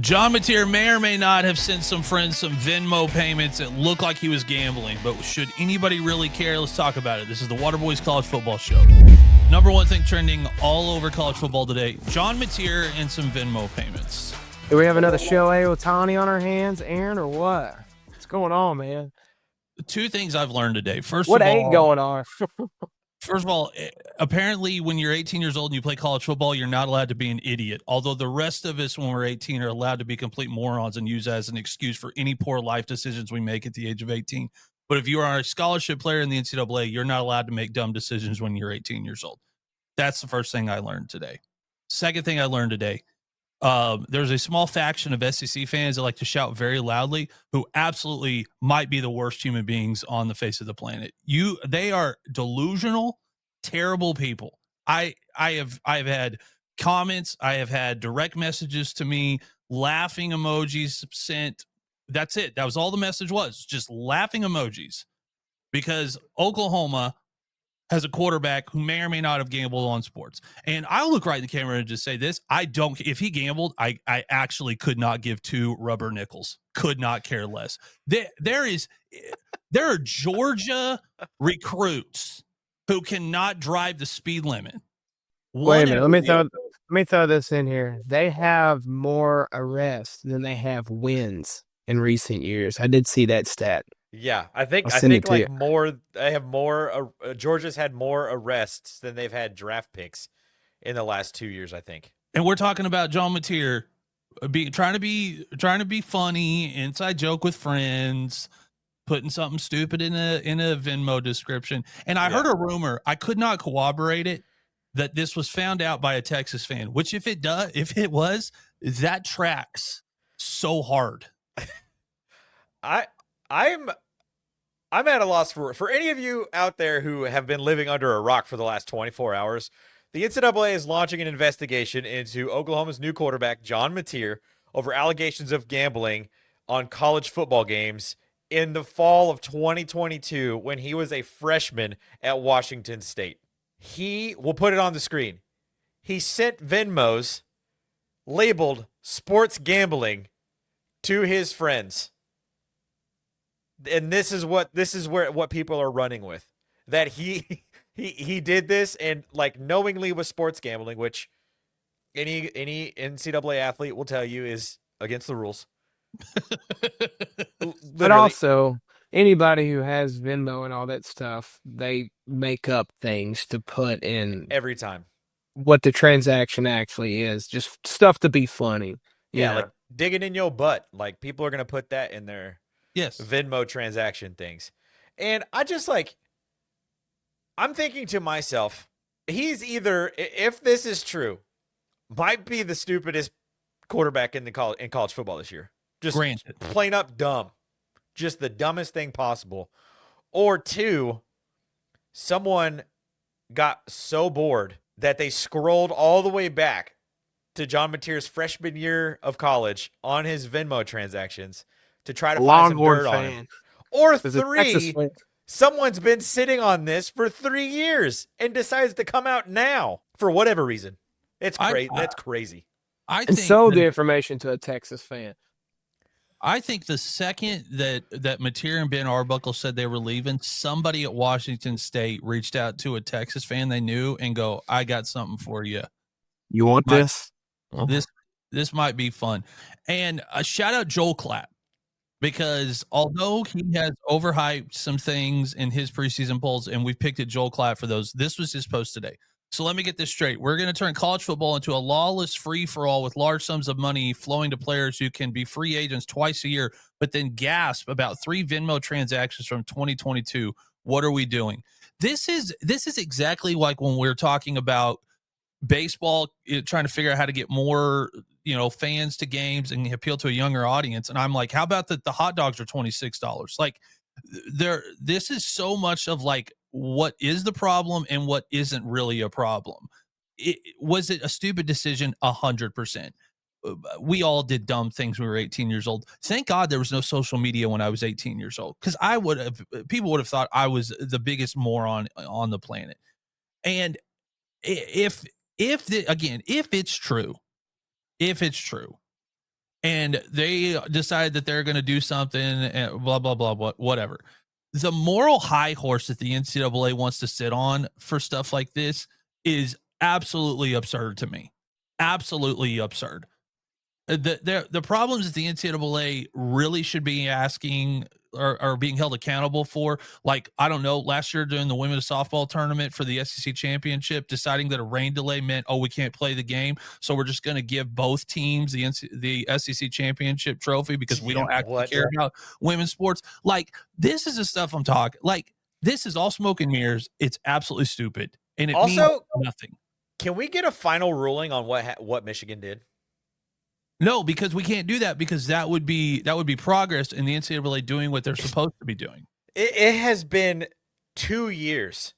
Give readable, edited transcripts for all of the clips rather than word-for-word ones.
John Mateer may or may not have sent some friends some Venmo payments that looked like he was gambling, but should anybody really care? Let's talk about it. This is the Waterboys College Football Show. Number one thing trending all over college football today, John Mateer and some Venmo payments. Do we have another Shohei Ohtani on our hands, Aaron, or what? What's going on, man? Two things I've learned today. First What of all, ain't going on? First of all, apparently when you're 18 years old and you play college football, you're not allowed to be an idiot. Although the rest of us, when we're 18, are allowed to be complete morons and use that as an excuse for any poor life decisions we make at the age of 18. But if you are a scholarship player in the NCAA, you're not allowed to make dumb decisions when you're 18 years old. That's the first thing I learned today. Second thing I learned today, there's a small faction of SEC fans that like to shout very loudly who absolutely might be the worst human beings on the face of the planet. They are delusional, terrible people. I have had comments, I have had direct messages to me, laughing emojis sent. That's it. That was all the message was, just laughing emojis, because Oklahoma has a quarterback who may or may not have gambled on sports. And I'll look right in the camera and just say this. If he gambled, I actually could not give two rubber nickels. Could not care less. There are Georgia recruits who cannot drive the speed limit. Wait a minute. Let me throw this in here. They have more arrests than they have wins in recent years. I did see that stat. Yeah, I think like more. They have more. Georgia's had more arrests than they've had draft picks in the last 2 years, I think. And we're talking about John Mateer trying to be funny, inside joke with friends, putting something stupid in a Venmo description. And I heard a rumor. I could not corroborate it, that this was found out by a Texas fan. Which, if it was, that tracks so hard. I'm at a loss for any of you out there who have been living under a rock for the last 24 hours. The NCAA is launching an investigation into Oklahoma's new quarterback, John Mateer, over allegations of gambling on college football games in the fall of 2022 when he was a freshman at Washington State. We'll put it on the screen. He sent Venmos labeled sports gambling to his friends. And this is what people are running with, that he did this and like knowingly was sports gambling, which any NCAA athlete will tell you is against the rules. But also, anybody who has Venmo and all that stuff, they make up things to put in every time what the transaction actually is, just stuff to be funny. Yeah, like digging in your butt. Like people are gonna put that in their Venmo transaction things. And I'm thinking to myself, he's either, if this is true, might be the stupidest quarterback in college football this year. Just plain up dumb. Just the dumbest thing possible. Or two, someone got so bored that they scrolled all the way back to John Mateer's freshman year of college on his Venmo transactions to try to find some dirt on him. Or three, someone's been sitting on this for 3 years and decides to come out now for whatever reason. It's crazy. That's crazy. And sold the information to a Texas fan. I think the second that Mateer and Ben Arbuckle said they were leaving, somebody at Washington State reached out to a Texas fan they knew and go, "I got something for you. You want this? This might be fun." And a shout out Joel Klatt, because although he has overhyped some things in his preseason polls, and we've picked at Joel Klatt for those, this was his post today. So let me get this straight. We're going to turn college football into a lawless free-for-all with large sums of money flowing to players who can be free agents twice a year, but then gasp about 3 Venmo transactions from 2022. What are we doing? This is exactly like when we're talking about baseball, trying to figure out how to get more, fans to games and appeal to a younger audience. And I'm like, how about the hot dogs are $26? Like, this is so much of like what is the problem and what isn't really a problem. Was it a stupid decision? 100%. We all did dumb things when we were 18 years old. Thank God there was no social media when I was 18 years old, because people would have thought I was the biggest moron on the planet. And if it's true, and they decide that they're going to do something and blah, blah, blah, blah, whatever. The moral high horse that the NCAA wants to sit on for stuff like this is absolutely absurd to me. Absolutely absurd. The problems that the NCAA really should be asking or being held accountable for, like, I don't know, last year during the women's softball tournament for the SEC championship, deciding that a rain delay meant, oh, we can't play the game, so we're just going to give both teams the SEC championship trophy because we don't actually care about women's sports. Like, this is the stuff I'm talking. Like, this is all smoke and mirrors. It's absolutely stupid, and it also means nothing. Can we get a final ruling on what Michigan did? No, because we can't do that, because that would be progress in the NCAA doing what they're supposed to be doing. It has been 2 years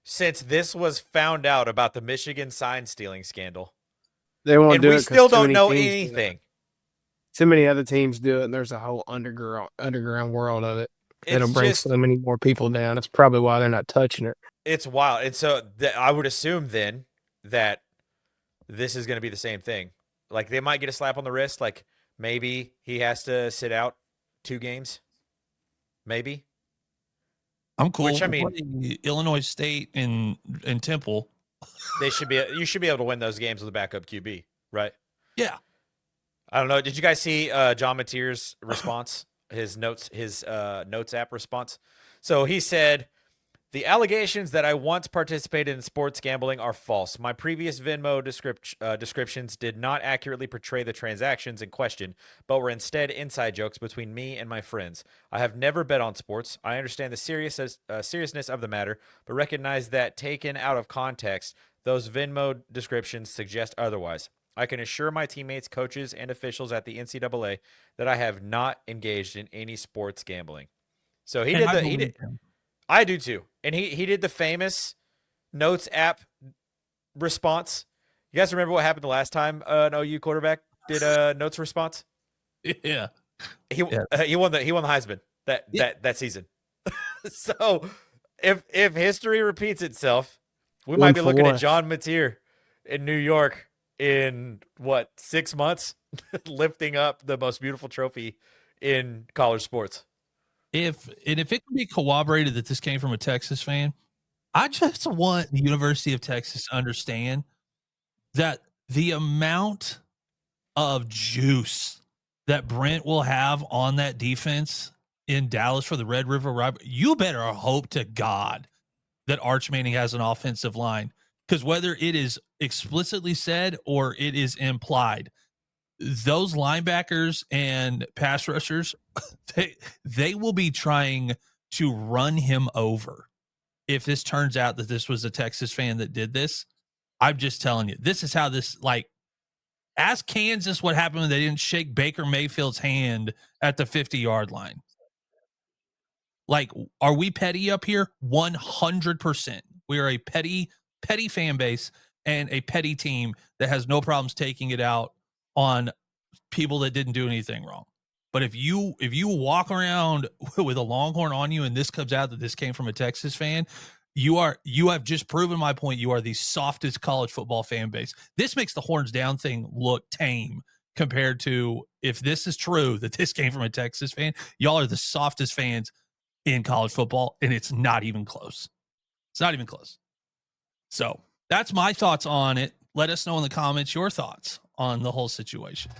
since this was found out about the Michigan sign stealing scandal. They won't and do we it. Still don't know anything. Too many other teams do it, and there's a whole underground world of it. It'll bring so many more people down. That's probably why they're not touching it. It's wild. And so I would assume then that this is going to be the same thing. Like, they might get a slap on the wrist. Like, maybe he has to sit out 2 games. Maybe. I'm cool. Which, I mean, Illinois State and Temple. You should be able to win those games with a backup QB, right? Yeah. I don't know. Did you guys see John Mateer's response? His notes app response. So he said, "The allegations that I once participated in sports gambling are false. My previous Venmo descriptions did not accurately portray the transactions in question, but were instead inside jokes between me and my friends. I have never bet on sports. I understand the seriousness of the matter, but recognize that taken out of context, those Venmo descriptions suggest otherwise. I can assure my teammates, coaches, and officials at the NCAA that I have not engaged in any sports gambling." So he did. I do too. And he did the famous notes app response. You guys remember what happened the last time an OU quarterback did a notes response? Yeah. He won the Heisman that season. So if history repeats itself, we might be looking at John Mateer in New York in 6 months, lifting up the most beautiful trophy in college sports. If it can be corroborated that this came from a Texas fan, I just want the University of Texas to understand that the amount of juice that Brent will have on that defense in Dallas for the Red River rivalry, you better hope to God that Arch Manning has an offensive line, because whether it is explicitly said or it is implied, those linebackers and pass rushers, they will be trying to run him over if this turns out that this was a Texas fan that did this. I'm just telling you, this is how this, like, ask Kansas what happened when they didn't shake Baker Mayfield's hand at the 50-yard line. Like, are we petty up here? 100%. We are a petty fan base and a petty team that has no problems taking it out on people that didn't do anything wrong. But if you walk around with a Longhorn on you and this comes out that this came from a Texas fan, you have just proven my point. You are the softest college football fan base. This makes the horns down thing look tame compared to, if this is true that this came from a Texas fan, y'all are the softest fans in college football, and it's not even close. It's not even close. So that's my thoughts on it. Let us know in the comments your thoughts on the whole situation.